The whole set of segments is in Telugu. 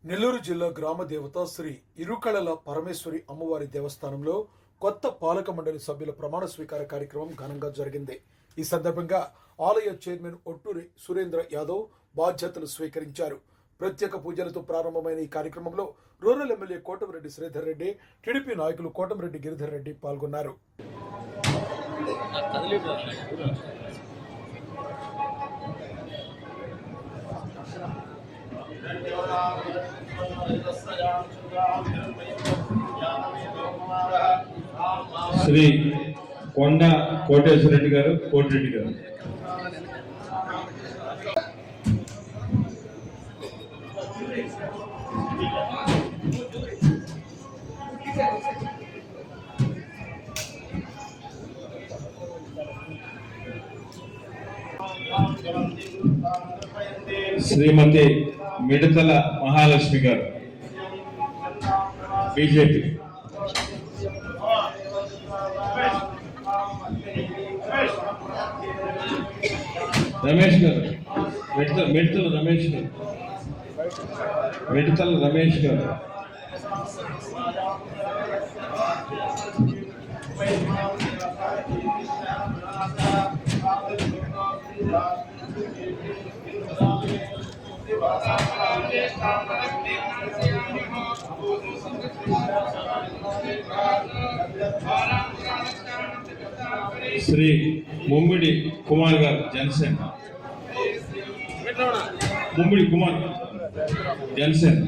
నెల్లూరు జిల్లా గ్రామ దేవత శ్రీ ఇరుకళల పరమేశ్వరి అమ్మవారి దేవస్థానంలో కొత్త పాలక మండలి సభ్యుల ప్రమాణ స్వీకార కార్యక్రమం ఘనంగా జరిగింది. ఈ సందర్భంగా ఆలయ చైర్మన్ ఒట్టూరి సురేంద్ర యాదవ్ బాధ్యతలు స్వీకరించారు. ప్రత్యేక పూజలతో ప్రారంభమైన ఈ కార్యక్రమంలో rural MLA Kotamreddy Sridhar Reddy, TDP నాయకులు కోటమిరెడ్డి గిరిధర్ రెడ్డి పాల్గొన్నారు. శ్రీ కొండ కోటేశ్వర రెడ్డి గారు, కోటిరెడ్డి గారు. శ్రీమతి మిడతల మహాలక్ష్మి గారు, బీజేపీ. రమేష్ గారు, మిడతల రమేష్ గారు, మిడతల రమేష్ గారు. శ్రీ ముమ్మిడి కుమార్ గారు, జనసేన. ముమ్మిడి కుమార్, జనసేన.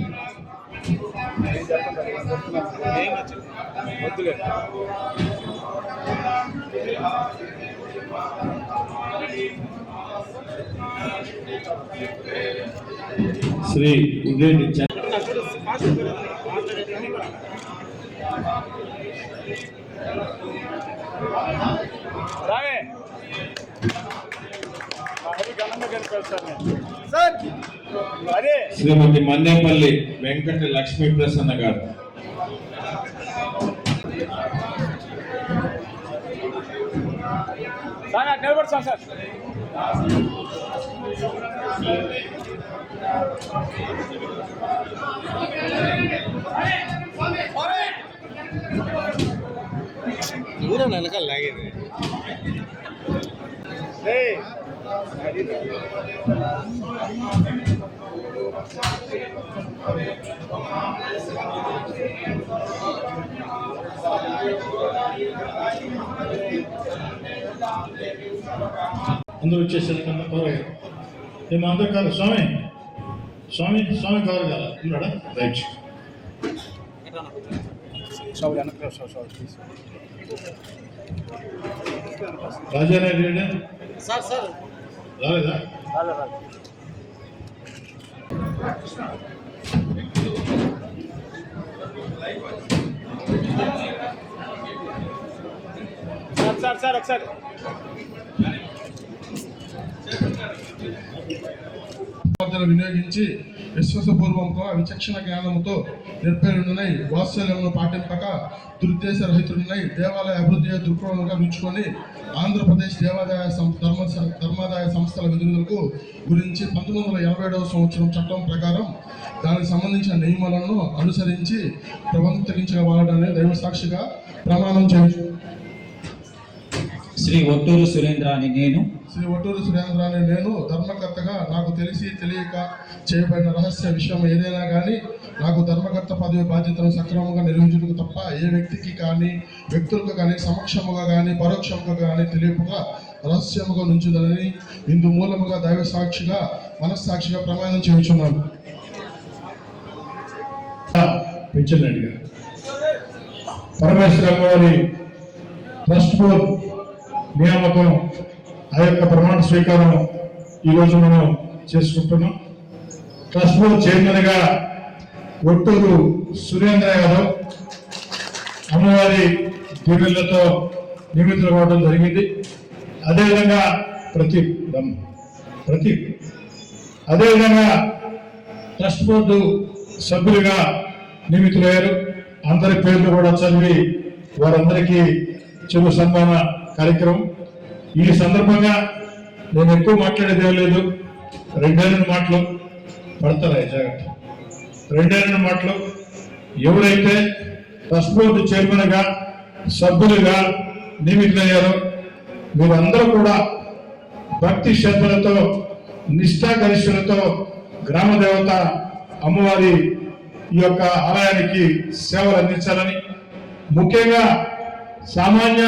శ్రీ ఉదయ్ శ్రీమతి మన్నేపల్లి వెంకట లక్ష్మీ ప్రసన్న గారు. దూరం వెనకాల లాగేది. అందరూ వచ్చేసారు కన్నా త్వరగా. మేము అందరూ కాదు, స్వామి స్వామి స్వామి కావాలి కదా ఉన్నాడా? రైట్. రాజారెడ్డి సార్ సార్ రాలేదా? సార్ సార్ ఒకసారి వినియోగించి విశ్వాసపూర్వకంగా విచక్షణ జ్ఞానంతో నిర్భయుడునై వాత్సల్యమును పాటింపక దురుద్దేశ రహితుడునై దేవాలయ అభివృద్ధి దృక్కోణంగా ఉంచుకొని ఆంధ్రప్రదేశ్ దేవాదాయ ధర్మాదాయ సంస్థల విధులకు గురించి 1987వ సంవత్సరం చట్టం ప్రకారం దానికి సంబంధించిన నియమాలను అనుసరించి ప్రవర్తించగలడని దైవ సాక్షిగా ప్రమాణం చేయొచ్చు. శ్రీ ఒట్టూరు సురేంద్ర అని నేను ధర్మకర్తగా నాకు తెలిసి తెలియక చేయబడిన రహస్య విషయం ఏదైనా కానీ నాకు ధర్మకర్త పదవి బాధ్యతను సక్రమంగా నిర్వహించడానికి తప్ప ఏ వ్యక్తికి కానీ వ్యక్తులకు కానీ సమక్షముగా కానీ పరోక్షముగా కానీ తెలియకుండా రహస్యముగా నుంచుదని ఇందు మూలముగా దైవ సాక్షిగా మనస్సాక్షిగా ప్రమాణం చేయుచున్నాను. పెంచలేడు గారు, పరమేశ్వర అమ్మవారి ట్రస్ట్ బోర్డ్ నియామకం, ఆ యొక్క ప్రమాణ స్వీకారం ఈరోజు మనం చేసుకుంటున్నాం. ట్రస్ట్ బోర్డ్ చైర్మన్ గా ఒట్టూరు సురేంద్ర యాదవ్ అమ్మవారి దీవెనలతో నియమితులు కావడం జరిగింది. అదేవిధంగా ప్రతీక్ అదేవిధంగా ట్రస్ట్ బోర్డు సభ్యులుగా నియమితులయ్యారు. అందరి పేర్లు కూడా చదివి వారందరికీ చిరు సన్మాన కార్యక్రమం. ఈ సందర్భంగా నేను ఎక్కువ మాట్లాడేది లేదు, 2 మాటలు పడతారా జాగ్రత్త. 2 మాటలు. ఎవరైతే ట్రస్ట్ బోర్డు చైర్మన్ గా సభ్యులుగా నియమితులయ్యారో మీరందరూ కూడా భక్తి శ్రద్ధలతో నిష్ఠాగరిష్ఠులతో గ్రామ దేవత అమ్మవారి ఈ యొక్క ఆలయానికి సేవలు అందించాలని, ముఖ్యంగా సామాన్య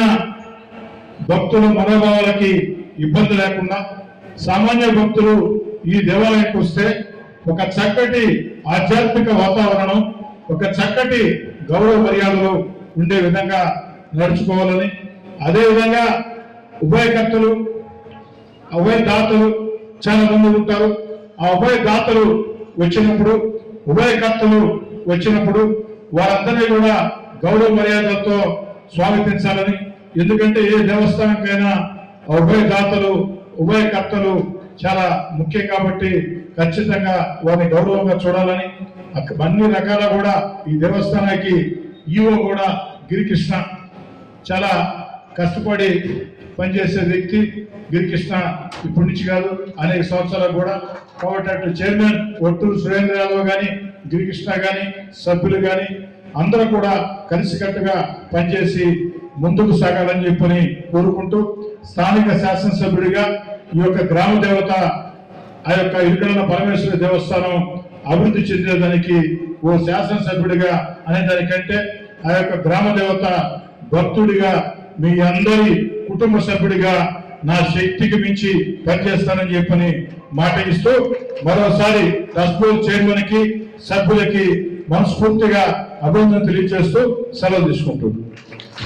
భక్తుల మనోభావాలకి ఇబ్బంది లేకుండా సామాన్య భక్తులు ఈ దేవాలయానికి వస్తే ఒక చక్కటి ఆధ్యాత్మిక వాతావరణం, ఒక చక్కటి గౌరవ మర్యాదలు ఉండే విధంగా నడుచుకోవాలని, అదేవిధంగా ఉభయకర్తలు ఉభయదాతలు చాలా మంది ఉంటారు. ఆ ఉభయదాతలు ఉభయకర్తలు వచ్చినప్పుడు వారందరినీ కూడా గౌరవ మర్యాదలతో స్వాగతించాలని, ఎందుకంటే ఏ దేవస్థానంకైనా ఉభయదాతలు ఉభయకర్తలు చాలా ముఖ్యం కాబట్టి ఖచ్చితంగా వారిని గౌరవంగా చూడాలని, అన్ని రకాల కూడా ఈ దేవస్థానానికి ఈవో కూడా గిరికృష్ణ చాలా కష్టపడి పనిచేసే వ్యక్తి. గిరికృష్ణ ఇప్పటి నుంచి కాదు, అనేక సంవత్సరాలు కూడా. కాబట్టి అటు చైర్మన్ ఒట్టూరు సురేంద్ర యాదవ్ కానీ, గిరికృష్ణ కానీ, సభ్యులు కానీ అందరూ కూడా కలిసికట్టుగా పనిచేసి ముందుకు సాగాలని చెప్పని కోరుకుంటూ, స్థానిక శాసనసభ్యుడిగా ఈ యొక్క గ్రామ దేవత ఆ యొక్క ఇరుకల పరమేశ్వర దేవస్థానం అభివృద్ధి చెందేదానికి ఓ శాసనసభ్యుడిగా అనేదానికంటే ఆ యొక్క గ్రామ దేవత భక్తుడిగా మీ అందరి కుటుంబ సభ్యుడిగా నా శక్తికి మించి పనిచేస్తానని చెప్పని మాట ఇస్తూ మరోసారి ట్రస్ట్ బోర్డు చైర్మన్ కి సభ్యులకి మనస్ఫూర్తిగా అభినందన తెలియజేస్తూ సెలవు తీసుకుంటున్నాను.